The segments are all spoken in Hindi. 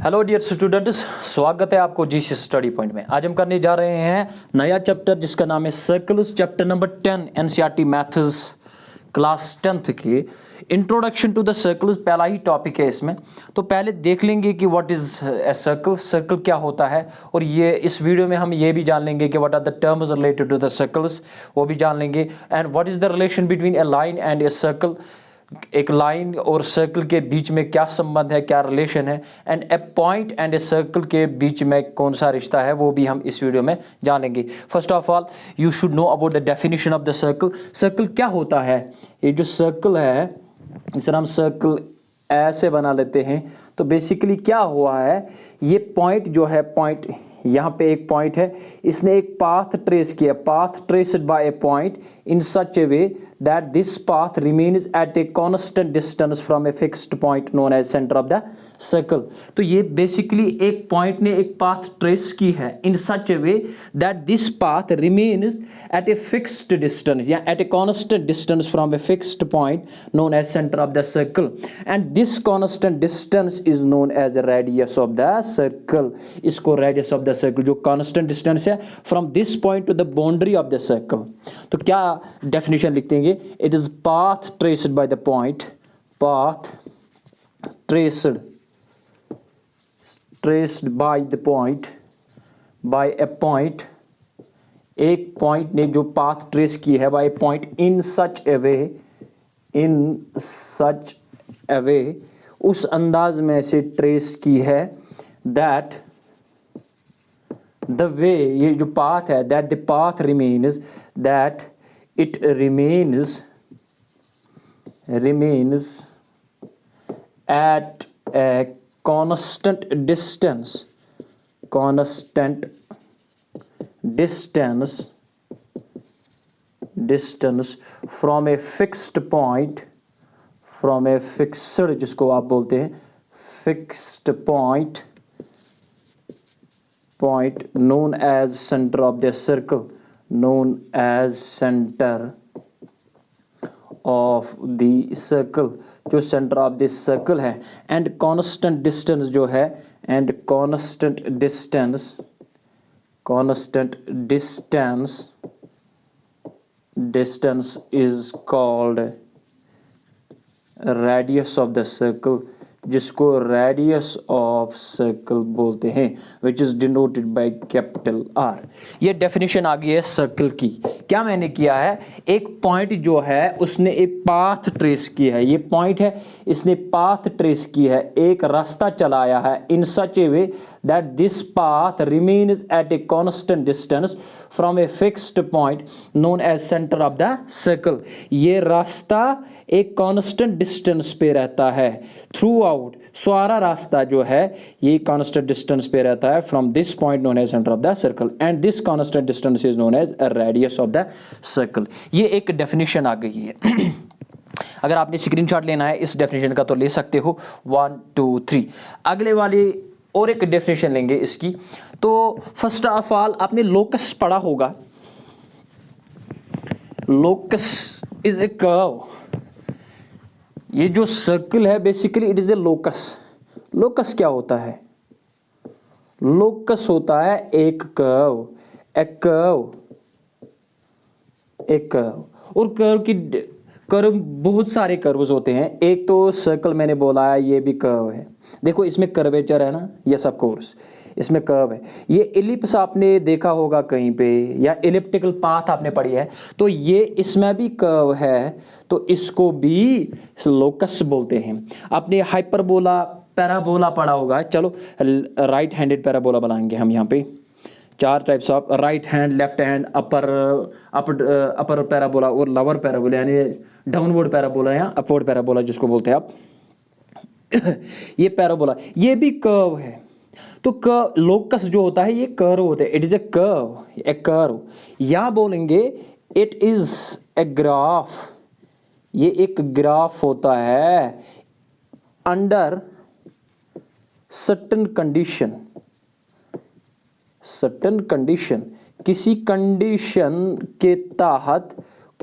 हेलो डियर स्टूडेंट्स, स्वागत है आपको जीसी स्टडी पॉइंट में। आज हम करने जा रहे हैं नया चैप्टर जिसका नाम है circles, chapter number 10 NCERT maths class 10th की इंट्रोडक्शन टू द सर्कल्स पहला ही टॉपिक है इसमें। तो पहले देख लेंगे कि what is a circle, circle क्या होता है, और ये इस वीडियो में हम ये भी जान लेंगे कि what are the terms related to the circles, वो भी जान लेंगे। And what is the relation between a line and a circle, एक लाइन और सर्कल के बीच में क्या संबंध है, क्या रिलेशन है, and a point and a circle के बीच में कौन सा रिश्ता है, वो भी हम इस वीडियो में जानेंगे। First of all you should know about the definition of the circle. Circle क्या होता है? ये जो सर्कल है इसे हम सर्कल ऐसे बना लेते हैं। तो बेसिकली क्या हुआ है, ये पॉइंट जो है, पॉइंट यहाँ पे एक पॉइंट है, इसने एक पाथ ट्रेस किया, path traced by a point in such a way that this path remains at a constant distance from a fixed point known as center of the circle। तो ये बेसिकली एक पॉइंट ने एक पाथ ट्रेस की है in such a way that this path remains at a fixed distance या at a constant distance from a fixed point known as center of the circle, and this constant distance is known as the radius of the circle। इसको radius of the circle, जो constant distance है from this point to the boundary of the circle। तो क्या definition लिखते हैं? It is path traced by the point, path traced by the point, by a point, एक पॉइंट ने जो पाथ ट्रेस की है by a point in such a way, in such a way, उस अंदाज में से ट्रेस की है that the way, ये जो पाथ है, that the path remains, that it remains at a constant distance from a fixed point, from a fixed, जिसको आप बोलते हैं fixed point known as center of the circle, known as center of the circle, जो center of the circle है, and constant distance जो है, and constant distance is called radius of the circle, जिसको रेडियस ऑफ सर्कल बोलते हैं, which is denoted by capital R. ये डेफिनेशन आ गई है सर्कल की। क्या मैंने किया है, एक पॉइंट जो है उसने एक पाथ ट्रेस की है, ये पॉइंट है, इसने पाथ ट्रेस की है, एक रास्ता चलाया है in such a way that this path remains at a constant distance from a fixed point known as centre of the circle. ये रास्ता एक कांस्टेंट डिस्टेंस पे रहता है थ्रू आउट, सारा रास्ता जो है ये कांस्टेंट डिस्टेंस पे रहता है from this point known as centre of the circle, and this constant distance is known as radius of the circle. ये एक डेफिनेशन आ गई है। अगर आपने स्क्रीनशॉट लेना है इस डेफिनेशन का तो ले सकते हो, 1 2 3। अगले वाले और एक डेफिनेशन लेंगे इसकी। तो फर्स्ट ऑफ ऑल आपने लोकस पढ़ा होगा। Locus is a curve. ये जो सर्कल है basically it is a locus. Locus क्या होता है? लोकस होता है एक कर्व, एक कर्व, एक कर्व। और कर्व बहुत सारे कर्व्स होते हैं। एक तो सर्कल मैंने बोला है, ये भी कर्व है। देखो इसमें कर्वेचर है ना, यस ऑफ कोर्स इसमें कर्व है। ये इलिप्स आपने देखा होगा कहीं पे, या इलिप्टिकल पाथ आपने पढ़ी है, तो ये इसमें भी कर्व है, तो इसको भी लोकस बोलते हैं। आपने हाइपरबोला, पैराबोला पढ़ा होगा। चलो राइट हैंडेड पैराबोला बनाएंगे हम। यहाँ पे 4 types of, right hand, left hand, upper parabola और लोअर पैराबोला, यानी डाउनवर्ड पैराबोला या अपवर्ड पैराबोला जिसको बोलते हैं आप। ये पैराबोला, ये भी कर्व है। तो लोकस जो होता है ये कर्व होता है, it is a curve, A curve. या बोलेंगे इट इज ए ग्राफ, ये एक ग्राफ होता है under certain condition, certain condition, किसी कंडीशन के तहत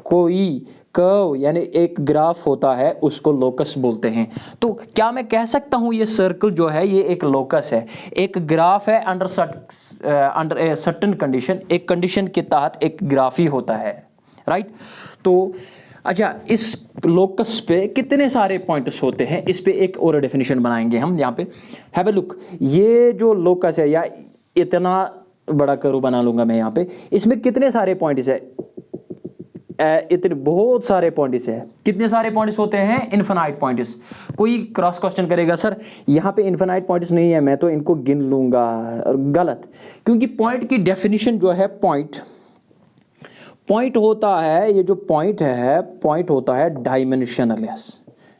कोई कर्व यानी एक ग्राफ होता है उसको लोकस बोलते हैं। तो क्या मैं कह सकता हूं ये सर्कल जो है ये एक लोकस है, एक ग्राफ है अंडर ए सर्टेन कंडीशन, एक कंडीशन के तहत एक ग्राफ ही होता है, राइट। तो अच्छा, इस लोकस पे कितने सारे पॉइंट्स होते हैं, इस पे एक और डेफिनेशन बनाएंगे हम। यहाँ पे हैव ए लुक, ये जो लोकस है या इतना बड़ा कर्व बना लूंगा मैं यहाँ पे, इसमें कितने सारे पॉइंट्स है, इतने बहुत सारे पॉइंट्स है। कितने सारे पॉइंट्स होते हैं, इनफिनाइट पॉइंट्स। कोई क्रॉस क्वेश्चन करेगा सर यहाँ पे इनफिनाइट पॉइंट्स नहीं है, मैं तो इनको गिन लूंगा, और गलत, क्योंकि पॉइंट की डेफिनेशन जो है, पॉइंट होता है, ये जो पॉइंट है, पॉइंट होता है डायमेंशनलेस,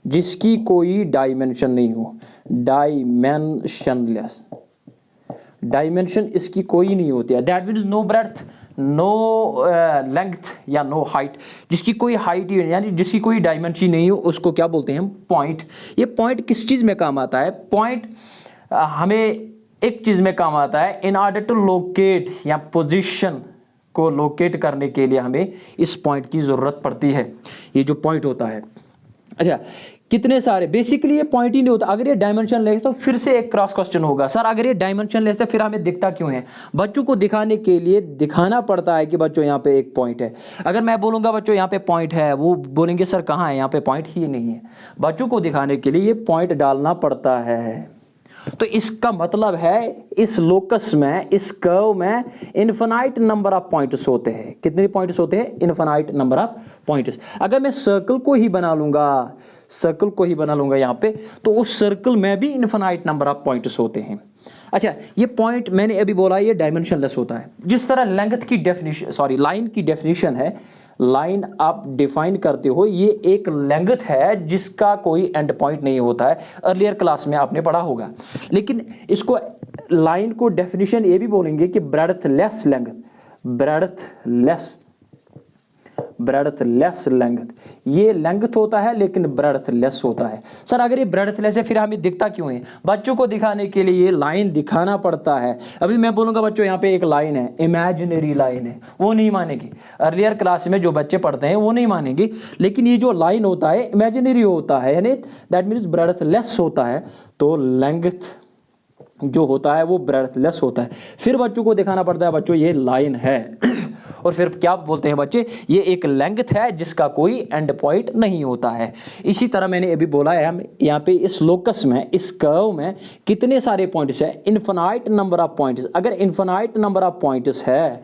जिसकी कोई डायमेंशन नहीं हो, डायमेंशनलेस, डायमेंशन इसकी कोई नहीं होती है। That means no breadth, no length या नो हाइट, जिसकी कोई हाइट यानी जिसकी कोई डायमेंशन नहीं हो, उसको क्या बोलते हैं हम, पॉइंट। ये पॉइंट किस चीज़ में काम आता है, पॉइंट हमें एक चीज़ में काम आता है, इन ऑर्डर टू लोकेट या पोजीशन को लोकेट करने के लिए हमें इस पॉइंट की ज़रूरत पड़ती है, ये जो पॉइंट होता है। अच्छा, कितने सारे, बेसिकली ये पॉइंट ही नहीं होता। अगर ये डायमेंशन लेस तो फिर से एक क्रॉस क्वेश्चन होगा, सर अगर ये डायमेंशन लेस है फिर हमें दिखता क्यों है। बच्चों को दिखाने के लिए दिखाना पड़ता है कि बच्चों यहाँ पे एक पॉइंट है। अगर मैं बोलूँगा बच्चों यहाँ पे पॉइंट है, वो बोलेंगे सर कहाँ है, यहाँ पे पॉइंट ही नहीं है। बच्चों को दिखाने के लिए ये पॉइंट डालना पड़ता है। तो इसका मतलब है इस लोकस में, इस कर्व में इनफिनाइट नंबर ऑफ पॉइंट्स होते हैं। कितने पॉइंट्स होते हैं, इनफिनाइट नंबर ऑफ पॉइंट्स। अगर मैं सर्कल को ही बना लूंगा, सर्कल को ही बना लूंगा यहाँ पे, तो उस सर्कल में भी इनफिनाइट नंबर ऑफ पॉइंट्स होते हैं। अच्छा, ये पॉइंट मैंने अभी बोला ये डायमेंशनलेस होता है। जिस तरह लेंथ की डेफिनेशन, सॉरी लाइन की डेफिनेशन है, लाइन आप डिफाइन करते हो, ये एक लेंथ है जिसका कोई एंड पॉइंट नहीं होता है। अर्लियर क्लास में आपने पढ़ा होगा। लेकिन इसको लाइन को डेफिनेशन ये भी बोलेंगे कि ब्रेडथलेस लेंथ, ब्रेडथलेस लेंथ, ये लेंथ होता है लेकिन ब्रेडथलेस होता है। सर अगर ये ब्रेडथलेस है फिर हमें दिखता क्यों है, बच्चों को दिखाने के लिए ये लाइन दिखाना पड़ता है। अभी मैं बोलूँगा बच्चों यहाँ पे एक लाइन है, इमेजिनरी लाइन है, वो नहीं मानेगी। अर्लियर क्लास में जो बच्चे पढ़ते हैं वो नहीं मानेंगे, लेकिन ये जो लाइन होता है इमेजिनरी होता है, यानी दैट मीन्स ब्रेडथलेस होता है। तो लेंथ जो होता है वो ब्रेडथलेस होता है। फिर बच्चों को दिखाना पड़ता है बच्चों ये लाइन है और फिर क्या बोलते हैं बच्चे, ये एक लेंथ है जिसका कोई एंड पॉइंट नहीं होता है। इसी तरह मैंने अभी बोला है, हम यहाँ पे इस लोकस में, इस कर्व में कितने सारे पॉइंट्स है, इनफिनाइट नंबर ऑफ पॉइंट्स। अगर इनफिनाइट नंबर ऑफ पॉइंट्स है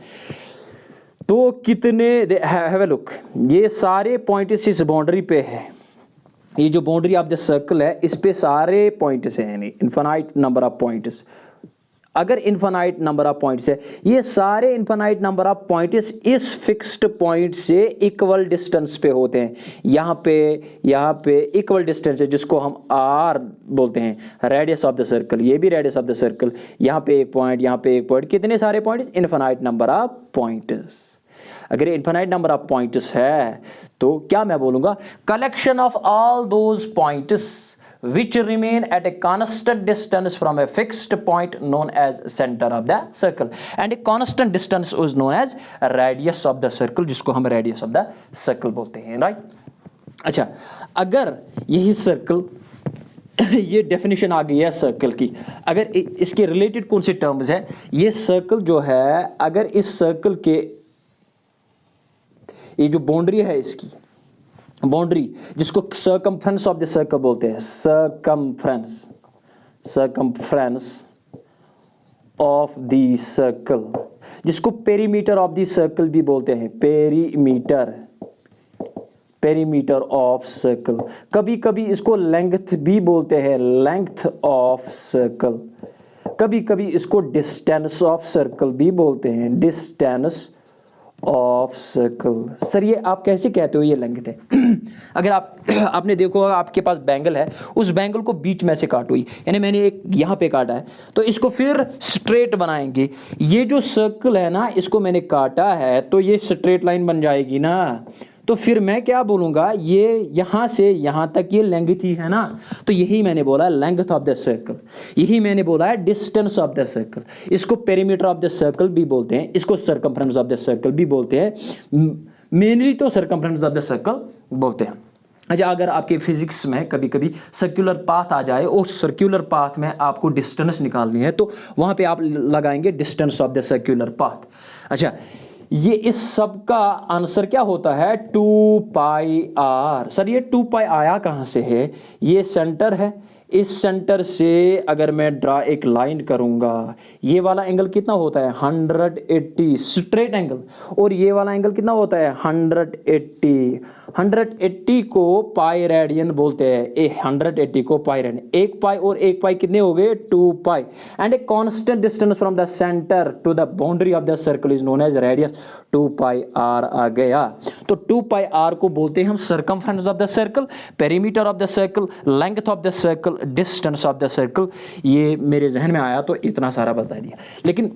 तो कितने, हैव अ लुक, ये सारे पॉइंट्स इस बाउंड्री पे है, ये जो बाउंड्री ऑफ द सर्कल है इस पे सारे पॉइंट्स हैं, यानी इनफिनाइट नंबर ऑफ पॉइंट्स। अगर इनफिनाइट नंबर ऑफ पॉइंट्स है, ये सारे इनफिनाइट नंबर ऑफ पॉइंट्स इस फिक्स्ड पॉइंट से इक्वल डिस्टेंस पे होते हैं। यहाँ पे इक्वल डिस्टेंस है जिसको हम आर बोलते हैं, रेडियस ऑफ द सर्कल। ये भी रेडियस ऑफ द सर्कल, यहाँ पे एक पॉइंट, यहाँ पे एक पॉइंट, कितने सारे points, infinite number of points. अगर इनफिनाइट नंबर ऑफ पॉइंट्स है तो क्या मैं बोलूँगा, collection of all those points which remain at a constant distance from a fixed point known as center of the circle, and a constant distance is known as radius of the circle, जिसको हम radius of the circle बोलते हैं, राइट। अच्छा, अगर यही सर्कल ये डेफिनेशन आ गई है सर्कल की, अगर इसके रिलेटेड कौन से टर्म्स हैं, ये सर्कल जो है, अगर इस सर्कल के ये जो बाउंड्री है, इसकी बाउंड्री जिसको सर्कमफ्रेंस ऑफ द सर्कल बोलते हैं, सर्कमफ्रेंस ऑफ द सर्कल, जिसको पेरीमीटर ऑफ द सर्कल भी बोलते हैं, पेरीमीटर ऑफ सर्कल। कभी कभी इसको लेंथ भी बोलते हैं, लेंथ ऑफ सर्कल। कभी कभी इसको डिस्टेंस ऑफ सर्कल भी बोलते हैं, डिस्टेंस ऑफ सर्कल। सर ये आप कैसे कहते हो ये लेंथ है? अगर आपने देखो, आपके पास बैंगल है, उस बैंगल को बीच में से काटो, यानी मैंने एक यहाँ पे काटा है, तो इसको फिर स्ट्रेट बनाएंगे। ये जो सर्कल है ना, इसको मैंने काटा है तो ये स्ट्रेट लाइन बन जाएगी ना, तो फिर मैं क्या बोलूँगा, ये यहाँ से यहाँ तक ये लेंथ ही है ना, तो यही मैंने बोला लेंथ ऑफ द सर्कल, यही मैंने बोला है डिस्टेंस ऑफ द सर्कल। इसको पेरीमीटर ऑफ द सर्कल भी बोलते हैं, इसको सर्कमफ्रेंस ऑफ द सर्कल भी बोलते हैं। मेनली तो सर्कमफ्रेंस ऑफ द सर्कल बोलते हैं। अच्छा, अगर आपके फिजिक्स में कभी कभी सर्कुलर पाथ आ जाए और सर्कुलर पाथ में आपको डिस्टेंस निकालनी है तो वहाँ पे आप लगाएंगे distance of the circular path. अच्छा, ये इस सब का आंसर क्या होता है 2πr। सर ये 2π आया कहाँ से है? ये सेंटर है, इस सेंटर से अगर मैं ड्रा एक लाइन करूंगा, ये वाला एंगल कितना होता है 180 स्ट्रेट एंगल, और ये वाला एंगल कितना होता है 180 को पाई रेडियन बोलते हैं। 180 को पाई रेडियन, एक पाई और एक पाई कितने हो गए 2π, and a constant distance from the centre to the boundary of the circle is known as radius 2πr आ गया। तो 2πr को बोलते हैं हम circumference of the circle, perimeter of the circle, length of the circle, distance of the circle. ये मेरे जहन में आया तो इतना सारा बता दिया, लेकिन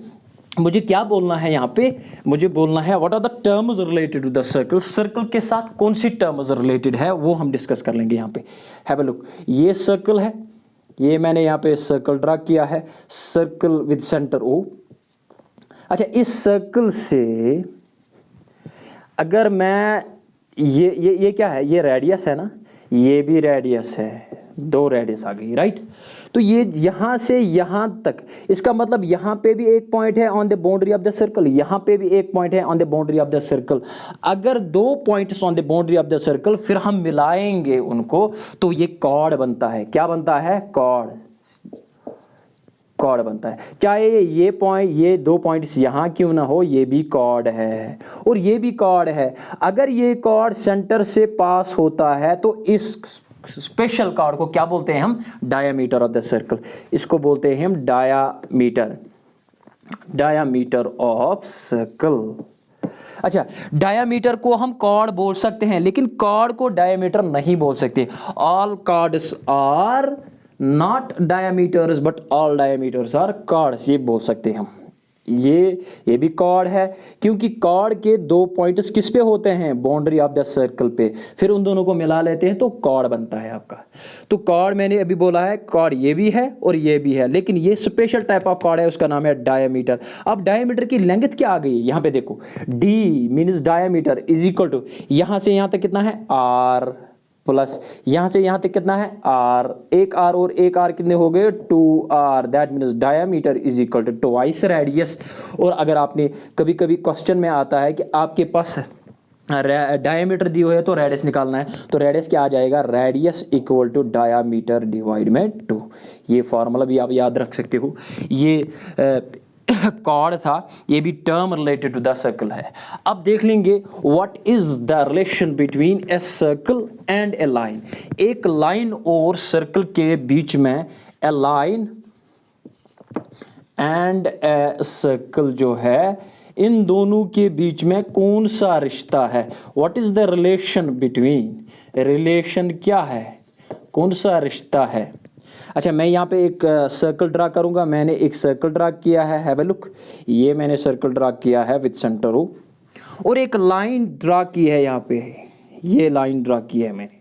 मुझे क्या बोलना है यहाँ पे? मुझे बोलना है what are the terms related to the circle. Circle के साथ कौन सी टर्म्स रिलेटेड है वो हम डिस्कस कर लेंगे यहाँ पे। हैव अ लुक, ये सर्कल है, ये मैंने यहाँ पे सर्कल ड्रा किया है, सर्कल विद सेंटर O। अच्छा, इस सर्कल से अगर मैं ये क्या है, ये रेडियस है ना, ये भी रेडियस है, दो रेडियस आ गई, राइट। तो ये यहाँ से यहाँ तक, इसका मतलब यहाँ पे भी एक पॉइंट है on the boundary of the circle, यहाँ पे भी एक पॉइंट है on the boundary of the circle. अगर दो points on the boundary of the circle फिर हम मिलाएंगे उनको तो ये कॉर्ड बनता है। क्या बनता है? कॉर्ड बनता है। चाहे ये पॉइंट, ये दो पॉइंट्स यहाँ क्यों ना हो, ये भी कॉर्ड है और ये भी कॉर्ड है। अगर ये कॉर्ड सेंटर से पास होता है तो इस स्पेशल कॉर्ड को क्या बोलते हैं हम? Diameter of the circle. इसको बोलते हैं हम डायामीटर ऑफ सर्कल। अच्छा, डायामीटर को हम कॉर्ड बोल सकते हैं, लेकिन कॉर्ड को डायामीटर नहीं बोल सकते। All chords are not diameters but all diameters are chords, ये बोल सकते हैं हम। ये भी कॉर्ड है, क्योंकि कॉर्ड के दो पॉइंट्स किस पे होते हैं? बाउंड्री ऑफ द सर्कल पे। फिर उन दोनों को मिला लेते हैं तो कॉर्ड बनता है आपका। तो कॉर्ड मैंने अभी बोला है, कॉर्ड ये भी है और ये भी है, लेकिन ये स्पेशल टाइप ऑफ कॉर्ड है, उसका नाम है डायामीटर। अब डायामीटर की लेंथ क्या आ गई यहाँ पे देखो, d means diameter is equal to, यहाँ से यहाँ तक कितना है r प्लस यहाँ से यहाँ तक कितना है r, एक r और एक r कितने हो गए 2r। That means diameter is equal to twice radius. और अगर आपने कभी कभी क्वेश्चन में आता है कि आपके पास डायामीटर दी हुई है तो रेडियस निकालना है, तो रेडियस क्या आ जाएगा? Radius equal to diameter divide में 2। ये फॉर्मूला भी आप याद रख सकते हो। ये कॉर्ड था, ये भी term related to the circle है। अब देख लेंगे what is the relation between a circle and a line. एक लाइन और सर्कल के बीच में a line and a circle जो है, इन दोनों के बीच में कौन सा रिश्ता है? What is the relation between, relation क्या है, कौन सा रिश्ता है? अच्छा, मैं यहाँ पे एक सर्कल ड्रा करूँगा। मैंने एक सर्कल ड्रा किया है, हैव अ लुक। ये मैंने सर्कल ड्रा किया है विद सेंटर O, और एक लाइन ड्रा की है यहाँ पे, ये लाइन ड्रा की है मैंने।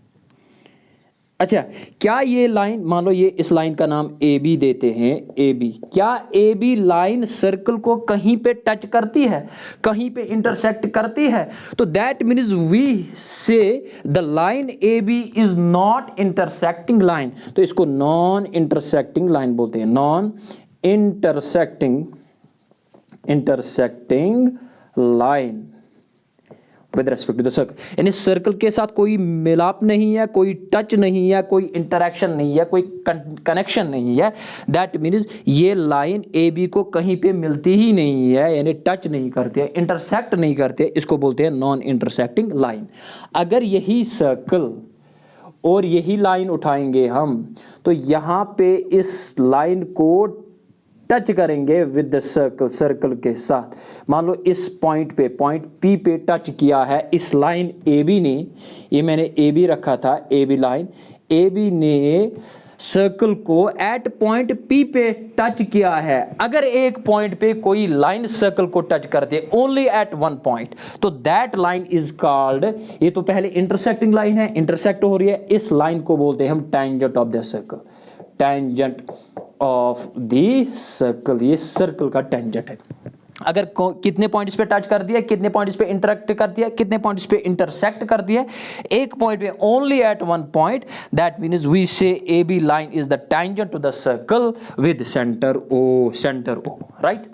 अच्छा, क्या ये लाइन, मान लो ये इस लाइन का नाम AB देते हैं, AB। क्या AB लाइन सर्कल को कहीं पे टच करती है, कहीं पे इंटरसेक्ट करती है? तो that means we say the line AB is not intersecting line. तो इसको नॉन इंटरसेक्टिंग लाइन बोलते हैं, non intersecting line with respect to the circle. यानी सर्कल के साथ कोई मिलाप नहीं है, कोई टच नहीं है, कोई इंटरेक्शन नहीं है, कोई कनेक्शन नहीं है। दैट मीन्स ये लाइन AB को कहीं पे मिलती ही नहीं है, यानी टच नहीं करते, इंटरसेक्ट नहीं करते, इसको बोलते हैं नॉन इंटरसेक्टिंग लाइन। अगर यही सर्कल और यही लाइन उठाएंगे हम, तो यहाँ पे इस लाइन को टच करेंगे विद द सर्कल, सर्कल के साथ। मान लो इस पॉइंट पे, पॉइंट P पे टच किया है इस लाइन AB ने, ये मैंने AB रखा था, AB लाइन, AB ने सर्कल को एट पॉइंट P पे टच किया है। अगर एक पॉइंट पे कोई लाइन सर्कल को टच करते ओनली एट वन पॉइंट, तो दैट लाइन इज कॉल्ड, ये तो पहले इंटरसेक्टिंग लाइन है, इंटरसेक्ट हो रही है, इस लाइन को बोलते हैं हम tangent of the circle, tangent of the circle, ये सर्कल का टेंजेंट है। अगर कितने पॉइंट्स पे टच कर दिया, कितने पॉइंट्स पे इंटरेक्ट कर दिया, कितने पॉइंट्स पे इंटरसेक्ट कर दिया, एक पॉइंट पे only at one point, that means we say A B line is the tangent to the circle with centre O, right.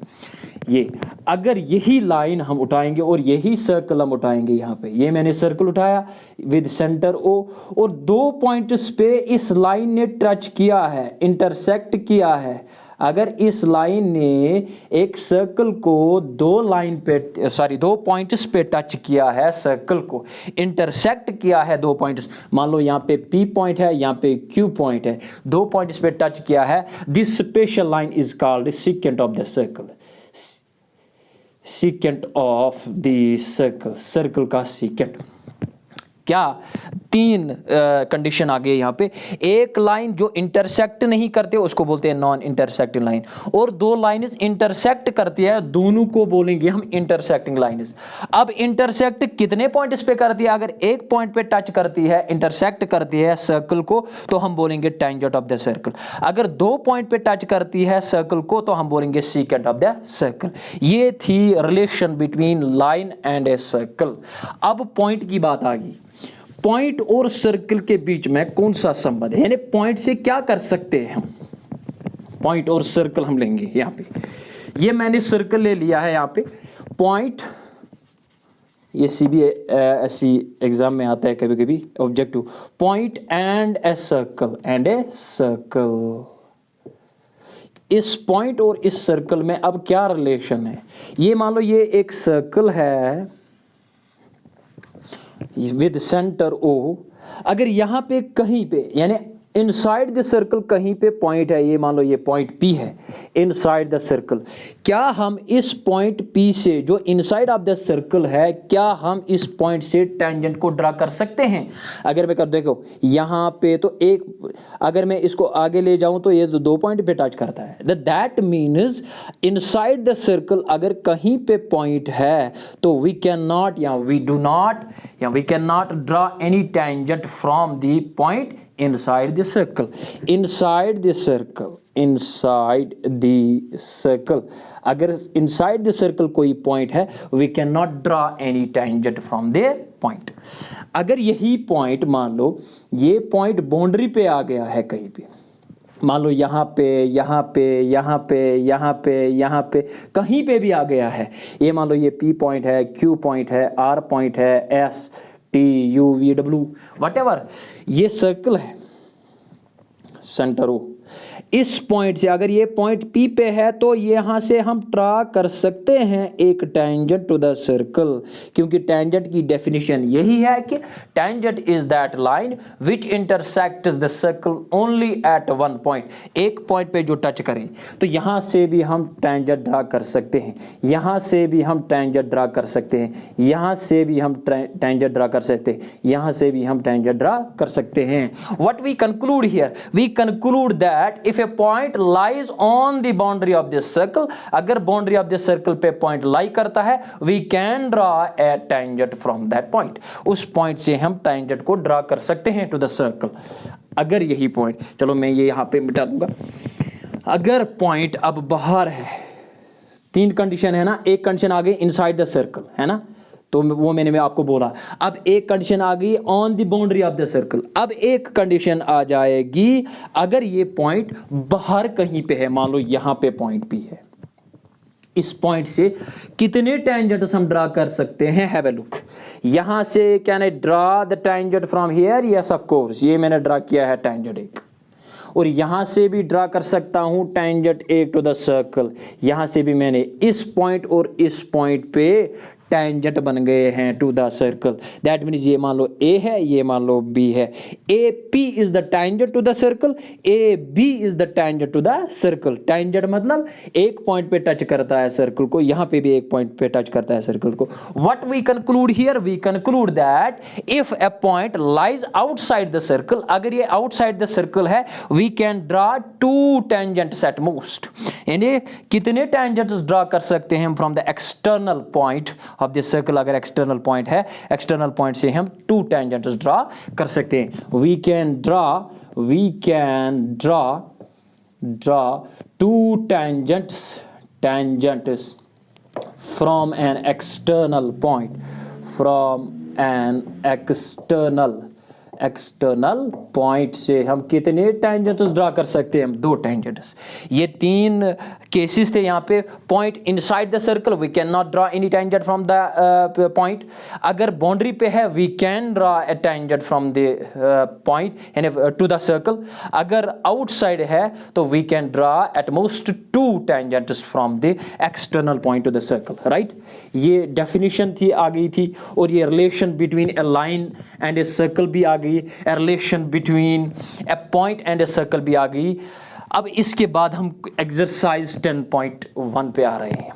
ये अगर यही लाइन हम उठाएंगे और यही सर्कल हम उठाएंगे, यहां पे ये मैंने सर्कल उठाया विद सेंटर ओ, और दो पॉइंट्स पे इस लाइन ने टच किया है, इंटरसेक्ट किया है। अगर इस लाइन ने एक सर्कल को दो पॉइंट्स पे टच किया है, सर्कल को इंटरसेक्ट किया है दो पॉइंट्स, मान लो यहाँ पे P पॉइंट है, यहाँ पे Q पॉइंट है, दो पॉइंट्स पे टच किया है, this special line is called secant of the circle, secant of the circle, circle का सीकेंट। क्या तीन कंडीशन आ गई यहाँ पे, एक लाइन जो इंटरसेक्ट नहीं करते उसको बोलते हैं नॉन इंटरसेक्टिंग लाइन, और दो लाइन्स इंटरसेक्ट करती है, दोनों को बोलेंगे हम इंटरसेक्टिंग लाइन्स। अब इंटरसेक्ट कितने पॉइंट्स पे करती है, अगर एक पॉइंट पे टच करती है, इंटरसेक्ट करती है सर्कल को, तो हम बोलेंगे टेंजेंट ऑफ द सर्कल। अगर दो पॉइंट पे टच करती है सर्कल को, तो हम बोलेंगे सीकेंट ऑफ द सर्कल। ये थी relation between line and a circle. अब पॉइंट की बात आ गई, पॉइंट और सर्कल के बीच में कौन सा संबंध है, यानी पॉइंट से क्या कर सकते हैं हम, पॉइंट और सर्कल हम लेंगे। यहां पे ये मैंने सर्कल ले लिया है, यहां पे पॉइंट, ये CBSE एग्जाम में आता है कभी कभी objective, point and a circle, इस पॉइंट और इस सर्कल में अब क्या रिलेशन है, ये मान लो ये एक सर्कल है विद सेंटर O, अगर यहां पे कहीं पे यानी इनसाइड द सर्कल कहीं पे पॉइंट है, ये मान लो ये पॉइंट P है इनसाइड द सर्कल, क्या हम इस पॉइंट P से जो इनसाइड ऑफ द सर्कल है, क्या हम इस पॉइंट से टेंजेंट को ड्रा कर सकते हैं। अगर मैं कर देखो यहाँ पे तो एक, अगर मैं इसको आगे ले जाऊं तो ये तो दो पॉइंट पे टच करता है, that means inside the circle अगर कहीं पे पॉइंट है तो वी कैन नॉट या we can not draw any tangent from the point inside the circle, inside the circle, अगर inside the circle कोई point है, we cannot draw any tangent from the point। अगर यही point मान लो ये point boundary पे आ गया है कहीं पे, मान लो यहाँ पे कहीं पे भी आ गया है, ये मान लो ये P पॉइंट है, Q पॉइंट है, R पॉइंट है, S T U V W whatever, ये सर्कल है सेंटर O, इस पॉइंट से अगर ये पॉइंट P पे है तो यहां से हम ड्रा कर सकते हैं एक टेंजेंट टू द सर्कल, क्योंकि टेंजेंट की डेफिनेशन यही है कि tangent is that line which intersects the circle only at one point, एक पॉइंट पे जो टच करें। तो यहां से भी हम टेंजेंट ड्रा कर सकते हैं, यहां से भी हम टेंजेंट ड्रा कर सकते हैं, यहां से भी हम टेंजेंट ड्रा कर सकते हैं, यहां से भी हम टेंजेंट ड्रा कर सकते हैं। What we conclude here, we conclude that if a point lies on the boundary of this circle, अगर boundary of this circle पे point lie करता है, we can draw a tangent from that point, उस point से हम tangent को draw कर सकते हैं to the circle। अगर यही point, चलो मैं ये यहाँ पे मिटा दूंगा, अगर point अब बाहर है, तीन कंडीशन है ना, एक कंडीशन आ गई इनसाइड द सर्कल है ना, तो वो मैंने आपको बोला, अब एक कंडीशन आ गई on the boundary of the circle, अब एक कंडीशन आ जाएगी अगर ये पॉइंट बाहर कहीं पे है, मान लो यहां पे पॉइंट P है, इस पॉइंट से कितने टेंजेंट्स हम ड्रा कर सकते हैं, हैव अ लुक। यहां से can I draw the tangent from here, yes of course, ये मैंने ड्रा किया है टेंजेंट एक, और यहां से भी ड्रा कर सकता हूं टेंजेंट एक टू द सर्कल, यहां से भी मैंने इस पॉइंट और इस पॉइंट पे टेंजेंट बन गए हैं to the circle, that means ये मान लो A है, ये मान लो B है, AP is the tangent to the circle, AB is the tangent to the circle. Tangent मतलब एक पॉइंट पे टच करता है सर्कल को, यहां पे भी एक पॉइंट पे टच करता है सर्कल को। What we conclude here, we conclude that if a point lies outside the circle, अगर ये आउटसाइड द सर्कल है, we can draw two tangents at most, यानी कितने टेंजेंट्स ड्रा कर सकते हैं from the external point of this circle, अगर एक्सटर्नल पॉइंट है, एक्सटर्नल पॉइंट से हम टू टेंजेंट्स ड्रा कर सकते हैं। We can draw two tangents from an external point, from an external point से हम कितने टेंजेंट्स ड्रा कर सकते हैं? हम 2 टेंजेंट्स। ये 3 केसेस थे यहाँ पे। Point inside the circle we can not draw any tangent from the point. अगर बाउंड्री पे है we can draw a tangent from the point यानी टू द सर्कल। अगर आउटसाइड है तो we can draw at most 2 tangents from the external point to the circle, right. ये डेफिनेशन थी, आ गई थी। और ये relation between a line and a circle भी आ गई, relation between A point and a circle भी आ गई। अब इसके बाद हम एक्सरसाइज 10.1 पे आ रहे हैं।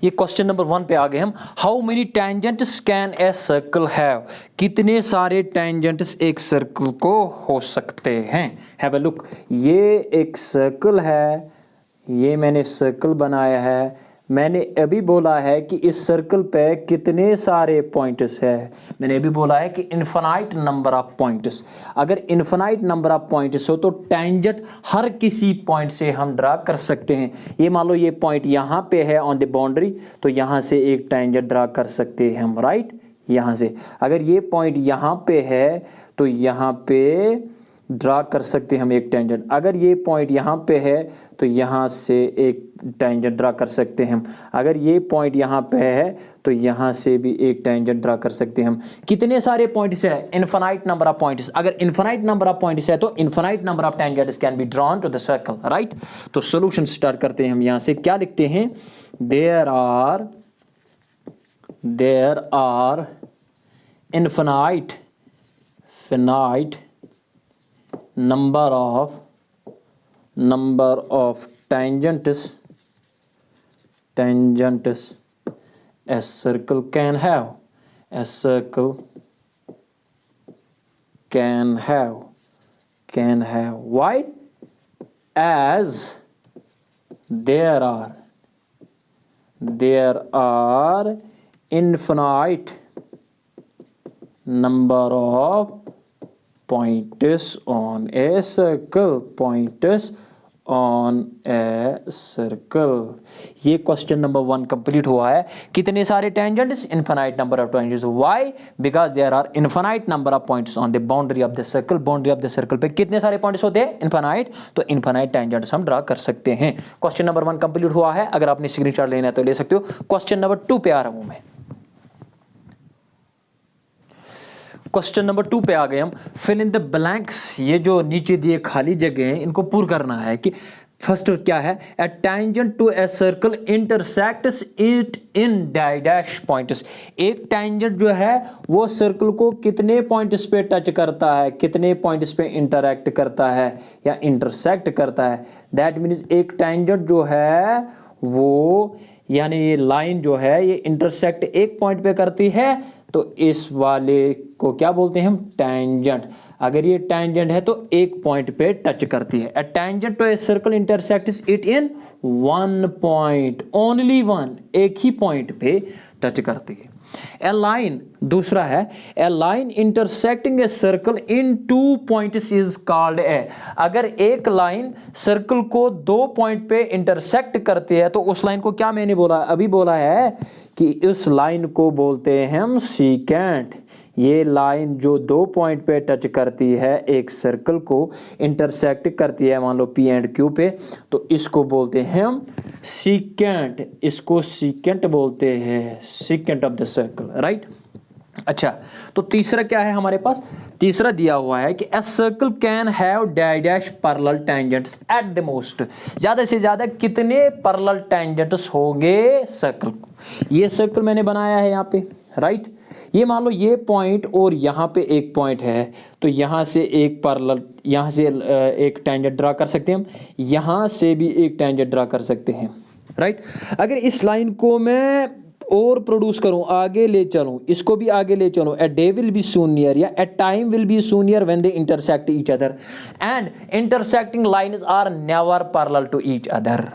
ये क्वेश्चन नंबर 1 पे आ गए हम। How many tangents can a circle have? कितने सारे टेंजेंट्स एक सर्कल को हो सकते हैं? Have a look. ये एक सर्कल है, ये मैंने सर्कल बनाया है। मैंने अभी बोला है कि इस सर्कल पे कितने सारे पॉइंट्स है। मैंने अभी बोला है कि इन्फिनाइट नंबर ऑफ पॉइंट्स। अगर इन्फिनाइट नंबर ऑफ पॉइंट्स हो तो टेंजेंट हर किसी पॉइंट से हम ड्रा कर सकते हैं। ये मान लो ये पॉइंट यहाँ पे है ऑन द बाउंड्री, तो यहाँ से एक टेंजेंट ड्रा कर सकते हैं हम, राइट। यहाँ से अगर ये पॉइंट यहाँ पे है तो यहाँ पे ड्रा कर सकते हैं हम एक टेंजेंट। अगर ये पॉइंट यहाँ पे है तो यहाँ से एक टेंजेंट ड्रा कर सकते हैं हम। अगर ये पॉइंट यहाँ पे है तो यहाँ से भी एक टेंजेंट ड्रा कर सकते हैं हम। कितने सारे पॉइंट्स है? Infinite number of points. अगर इनफिनाइट नंबर ऑफ पॉइंट्स है तो infinite number of tangents can be drawn to the circle, right. तो सॉल्यूशन स्टार्ट करते हैं हम। यहाँ से क्या लिखते हैं? There are infinite number of tangents a circle can have. Why? As there are infinite number of pointers on a circle. ये क्वेश्चन नंबर 1 कंप्लीट हुआ है। कितने सारे tangents? Infinite number of tangents. Why? Because there are infinite number of points on the boundary of the circle. Boundary of the circle पे कितने सारे पॉइंट्स होते हैं? इनफिनाइट। तो इनफिनाइट टेंजेंट्स हम ड्रा कर सकते हैं। क्वेश्चन नंबर 1 कंप्लीट हुआ है। अगर आपने स्क्रीनशॉट लेना है तो ले सकते हो। क्वेश्चन नंबर 2 पे आ रहा हूं मैं। क्वेश्चन नंबर 2 पे आ गए हम। Fill in the blanks. ये जो नीचे दिए खाली जगह हैं इनको पूरा करना है। कि फर्स्ट क्या है? A tangent to a circle intersects it in dash points. एक टेंजेंट जो है वो सर्कल को कितने पॉइंट्स पे टच करता है, कितने पॉइंट्स पे इंटरैक्ट करता है या इंटरसेक्ट करता है। दैट मीन्स एक टेंजेंट जो है वो यानी ये लाइन जो है ये इंटरसेक्ट एक पॉइंट पे करती है, तो इस वाले को क्या बोलते हैं हम? टेंजेंट। अगर ये टेंजेंट है तो एक पॉइंट पे टच करती है। A tangent to a circle intersects it in 1 point, only 1, एक ही पॉइंट पे टच करती है। ए लाइन दूसरा है, a line intersecting a circle in 2 points is called a. अगर एक लाइन सर्कल को 2 पॉइंट पे इंटरसेक्ट करती है तो उस लाइन को क्या मैंने बोला? अभी बोला है कि उस लाइन को बोलते हैं हम सीकेंट। ये लाइन जो 2 पॉइंट पे टच करती है, एक सर्कल को इंटरसेक्ट करती है, मान लो P एंड Q पे, तो इसको बोलते हैं हम सीकेंट। इसको सीकेंट बोलते हैं, secant of the circle, right. अच्छा, तो तीसरा क्या है हमारे पास? तीसरा दिया हुआ है कि ए circle can have dash parallel tangents at the most. ज्यादा से ज्यादा कितने पैरेलल टेंजेंट्स होंगे सर्कल को? ये सर्कल मैंने बनाया है यहाँ पे, राइट। ये मान लो ये पॉइंट और यहाँ पे एक पॉइंट है, तो यहाँ से एक पैरेलल, यहाँ से एक टेंजेंट ड्रा कर सकते हैं हम, यहाँ से भी एक टेंजेंट ड्रा कर सकते हैं, राइट। अगर इस लाइन को मैं और प्रोड्यूस करूं, आगे ले चलूं, इसको भी आगे ले चलूं, a day will be soon near या a time will be soon near when they intersect each other and intersecting lines are never parallel to each other.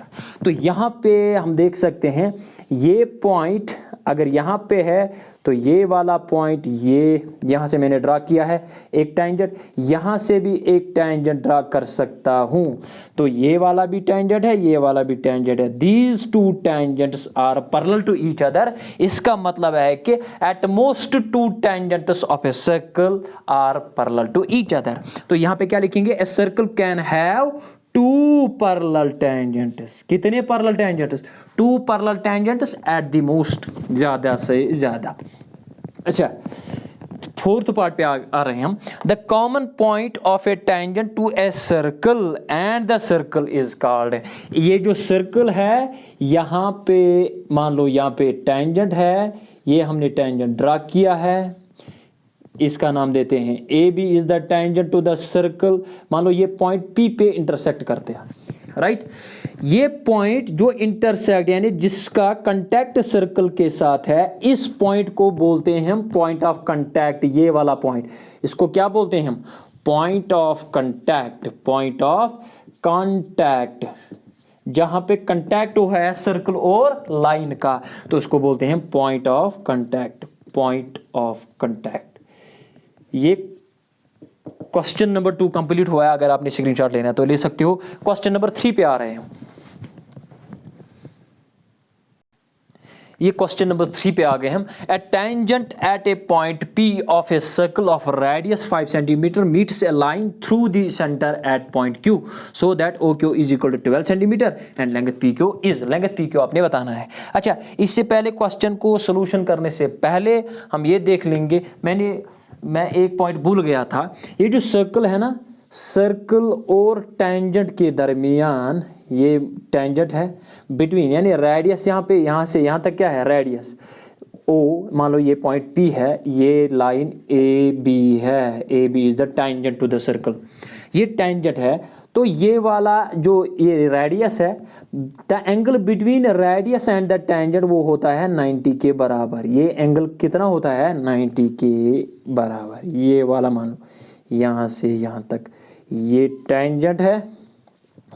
तो यहाँ पे हम देख सकते हैं ये पॉइंट अगर यहाँ पे है तो ये वाला पॉइंट ये यहाँ से मैंने ड्रा किया है एक टेंजेंट, यहाँ से भी एक टेंजेंट ड्रा कर सकता हूँ। तो ये वाला भी टेंजेंट है, ये वाला भी टेंजेंट है। These two tangents are parallel to each other. इसका मतलब है कि at most two tangents of a circle are parallel to each other. तो यहाँ पे क्या लिखेंगे, a circle can have two parallel tangents. कितने parallel tangents, two parallel tangents at the most, ज्यादा से ज्यादा। अच्छा, फोर्थ पार्ट पे आ रहे हैं हम। The common point of a tangent to a circle and the circle is called. ये जो सर्कल है, यहाँ पे मान लो यहाँ पे टेंजेंट है, ये हमने टेंजेंट ड्रा किया है, इसका नाम देते हैं A B is the tangent to the circle. मान लो ये पॉइंट पी पे इंटरसेक्ट करते हैं, राइट। ये पॉइंट जो इंटरसेक्ट यानी जिसका कांटेक्ट सर्कल के साथ है, इस पॉइंट को बोलते हैं हम पॉइंट ऑफ कांटेक्ट। ये वाला पॉइंट, इसको क्या बोलते हैं हम, point of contact. Point of contact, जहां पे कांटेक्ट हुआ है सर्कल और लाइन का, तो इसको बोलते हैं point of contact. Point of contact. ये क्वेश्चन नंबर 2 कंप्लीट हुआ है। अगर आपने स्क्रीनशॉट लेना है तो ले सकते हो। क्वेश्चन नंबर 3 पे आ रहे हैं। ये क्वेश्चन नंबर 3 पे आ गए हम। A tangent at a point P of a circle of radius 5 centimetre meets a line through the centre at point Q so that OQ is equal to 12 centimetre and length PQ is. Length PQ आपने बताना है। अच्छा, इससे पहले क्वेश्चन को सोल्यूशन करने से पहले हम ये देख लेंगे, मैं एक पॉइंट भूल गया था। ये जो सर्कल है ना, सर्कल और टेंजेंट के दरमियान ये टेंजेंट है, बिटवीन यानी रेडियस, यहाँ पे यहाँ से यहाँ तक क्या है रेडियस O। मान लो ये पॉइंट P है, ये लाइन AB है, AB is the tangent to the circle. ये टेंजेंट है, तो ये वाला जो ये रेडियस है, the angle between radius and the tangent वो होता है 90 के बराबर। ये एंगल कितना होता है, 90 के बराबर। ये वाला मान लो यहाँ से यहाँ तक ये टेंजेंट है,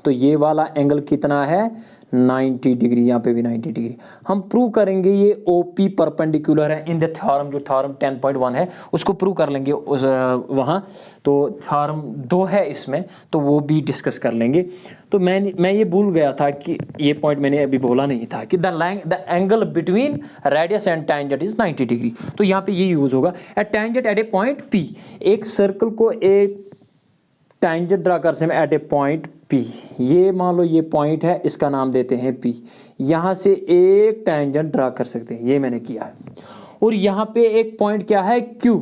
तो ये वाला एंगल कितना है, 90 डिग्री। यहाँ पे भी 90 डिग्री। हम प्रूव करेंगे ये OP परपेंडिकुलर है इन द थ्योरम, जो थ्योरम 10.1 है उसको प्रूव कर लेंगे उस वहाँ। तो थ्योरम 2 है इसमें, तो वो भी डिस्कस कर लेंगे। तो मैं ये भूल गया था कि ये पॉइंट मैंने अभी बोला नहीं था कि the angle between radius and tangent is 90 degree. तो यहाँ पे ये यूज होगा, a tangent at a point P। एक सर्कल को एक टेंजेंट ड्रा कर सकते हैं एट ए पॉइंट P। ये मान लो ये पॉइंट है, इसका नाम देते हैं P। यहाँ से एक टेंजेंट ड्रा कर सकते हैं, ये मैंने किया है। और यहाँ पे एक पॉइंट क्या है, Q।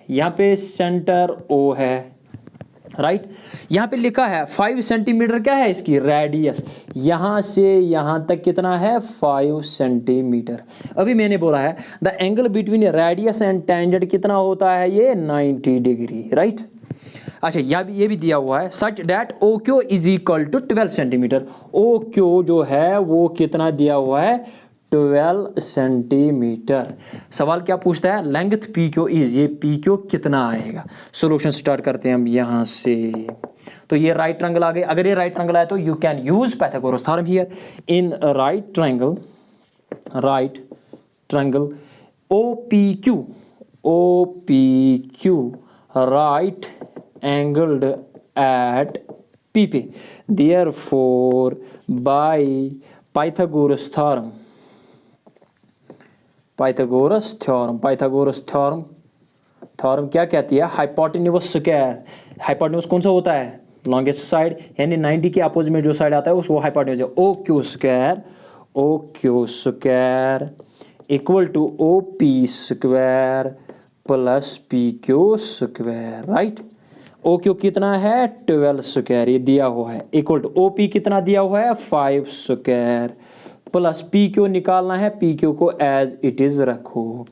यहाँ पे सेंटर O है, राइट। यहाँ पे लिखा है 5 सेंटीमीटर क्या है इसकी रेडियस, यहाँ से यहाँ तक कितना है 5 सेंटीमीटर। अभी मैंने बोला है the angle between radius and tangent कितना होता है, ये 90 डिग्री, राइट। अच्छा, ये भी दिया हुआ है such that OQ is equal to 12 centimetre. OQ जो है वो कितना दिया हुआ है, 12 सेंटीमीटर। सवाल क्या पूछता है, लेंथ PQ इज, ये PQ कितना आएगा। सॉल्यूशन स्टार्ट करते हैं हम यहाँ से। तो ये राइट ट्रायंगल आ गए। अगर ये राइट ट्रायंगल आए तो you can use Pythagoras theorem here. In right triangle OPQ right angled at P पे, therefore by Pythagoras theorem क्या कहती है, हाइपोटेन्यूज स्क्वायर। हाइपोटेन्यूज कौन सा होता है, लॉन्गेस्ट साइड, यानी 90 के अपोजिट में जो साइड आता है वो हाइपोटेन्यूज है। OQ square equal to OP square plus PQ square, right. OQ कितना है 12 स्क्वायर, ये दिया हुआ है, इक्वल टू OP कितना दिया हुआ है 5 स्क्वायर प्लस PQ निकालना है, PQ को एज इट इज रखो।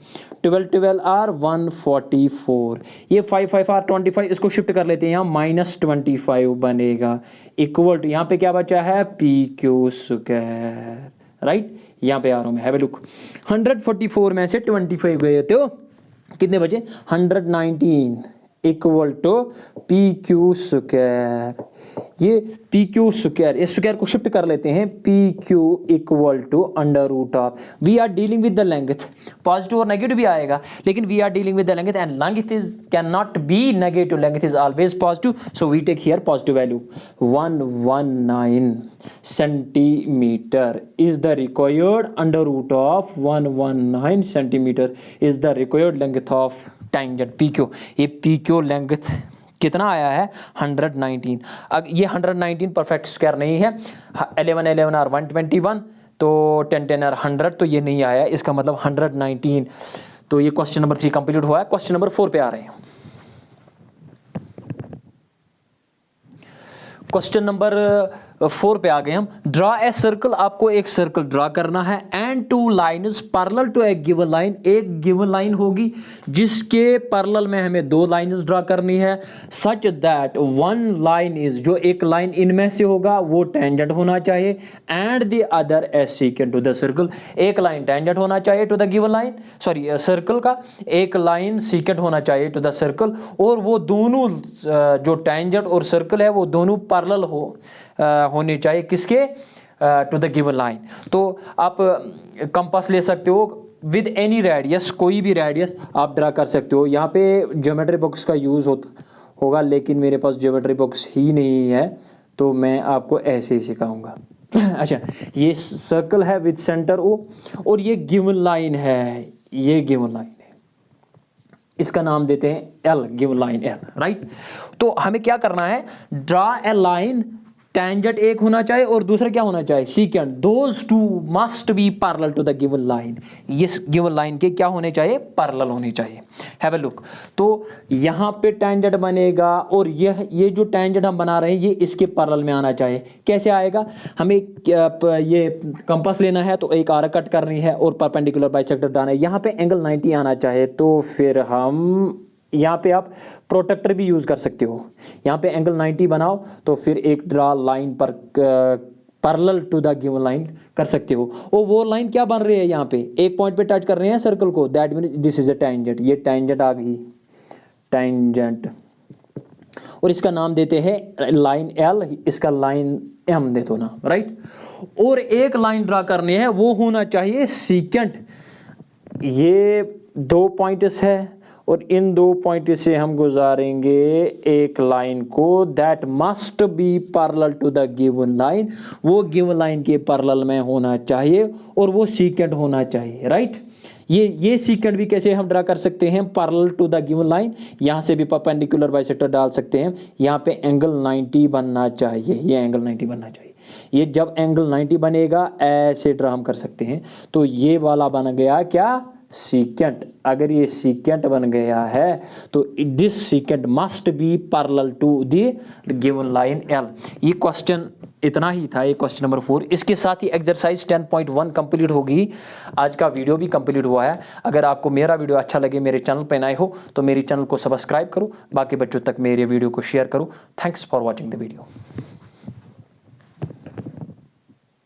12 आर 144, ये 5 आर 25, इसको शिफ्ट कर लेते हैं यहाँ, -25 बनेगा, इक्वल टू यहाँ पे क्या बचा है PQ स्क्वायर, राइट। यहाँ पे आ रहा हूँ मैं, हैव अ लुक। 144 में से 25 गए तो कितने बचे, 119 इक्वल टू PQ स्क्वायर। ये पी क्यू स्क्वायर, इस स्क्वायर को शिफ्ट कर लेते हैं, P Q equal to under root of, we are dealing with the length, positive और नेगेटिव भी आएगा, लेकिन we are dealing with the length and length is can not be negative, length is always positive, so we take here positive value. 119 centimetre is the required under root of 119 centimetre is the required length of tangent P Q. ये पी क्यू लेंथ कितना आया है 119। अब ये 119 परफेक्ट स्क्वायर नहीं है, 11 11 और 121, तो 10 10 और 100, तो ये नहीं आया, इसका मतलब 119। तो ये क्वेश्चन नंबर 3 कंप्लीट हुआ है। क्वेश्चन नंबर 4 पे आ रहे हैं। क्वेश्चन नंबर 4 पे आ गए हम। ड्रा ए सर्कल, आपको एक सर्कल ड्रा करना है, and two lines parallel to a given line, एक गिवन लाइन होगी जिसके पैरेलल में हमें 2 लाइन्स ड्रा करनी है, such that one line is, जो एक लाइन इनमें से होगा वो टेंजेंट होना चाहिए, and the other as secant to the circle, एक लाइन टेंजेंट होना चाहिए to the given line, sorry circle का एक लाइन सीकेंट होना चाहिए टू द सर्कल, और वो दोनों जो टेंजेंट और सर्कल है वो दोनों पैरेलल होनी चाहिए किसके, टू द गिवन लाइन। तो आप कंपास ले सकते हो विद एनी रेडियस, कोई भी रेडियस आप ड्रा कर सकते हो। यहाँ पे ज्योमेट्री बॉक्स का यूज़ होगा, लेकिन मेरे पास ज्योमेट्री बॉक्स ही नहीं है, तो मैं आपको ऐसे ही सिखाऊंगा। अच्छा, ये सर्कल है विद सेंटर ओ, और ये गिवन लाइन है, ये गिवन लाइन है, इसका नाम देते हैं L, given line L, right. तो हमें क्या करना है, ड्रा ए लाइन, टेंजेंट एक होना चाहिए और दूसरा क्या होना चाहिए, secant, those two must be parallel to the given line, ये गिवन लाइन के क्या होने चाहिए, पैरेलल होने चाहिए। हैव अ लुक, तो यहाँ पे टेंजेंट बनेगा और ये जो टेंजेंट हम बना रहे हैं ये इसके पैरेलल में आना चाहिए। कैसे आएगा, हमें ये कंपास लेना है, तो एक आर्क कट करनी है और परपेंडिकुलर बाइसेक्टर डालना है, यहाँ पे एंगल 90 आना चाहिए, तो फिर हम यहाँ पे आप प्रोटेक्टर भी यूज़ कर सकते हो, यहाँ पे एंगल 90 बनाओ, तो फिर एक ड्रा लाइन पर parallel to the given line कर सकते हो। और वो लाइन क्या बन रही है, यहाँ पे एक पॉइंट पे टच कर रहे हैं सर्कल को, that means this is a tangent, ये टेंजेंट आ गई, टेंजेंट, और इसका नाम देते हैं लाइन एल, इसका लाइन एम दे दो ना, राइट। और एक लाइन ड्रा करनी है, वो होना चाहिए सीकेंट, ये 2 पॉइंट्स है और इन 2 पॉइंट से हम गुजारेंगे एक लाइन को, that must be parallel to the given line, वो गिवन लाइन के पैरेलल में होना चाहिए और वो सीकेंट होना चाहिए, राइट। ये सीकेंट भी कैसे हम ड्रा कर सकते हैं, parallel to the given line, यहाँ से भी परपेंडिकुलर बाइसेक्टर डाल सकते हैं, यहाँ पे एंगल 90 बनना चाहिए, ये एंगल 90 बनना चाहिए। ये जब एंगल 90 बनेगा ऐसे ड्रा हम कर सकते हैं, तो ये वाला बन गया क्या, सीकेंट। अगर ये सीकेंट बन गया है तो this secant must be parallel to the given line L. ये क्वेश्चन इतना ही था, ये क्वेश्चन नंबर 4। इसके साथ ही एक्सरसाइज 10.1 कंप्लीट होगी। आज का वीडियो भी कंप्लीट हुआ है। अगर आपको मेरा वीडियो अच्छा लगे, मेरे चैनल पर नए हो तो मेरे चैनल को सब्सक्राइब करो, बाकी बच्चों तक मेरे वीडियो को शेयर करो। Thanks for watching the video.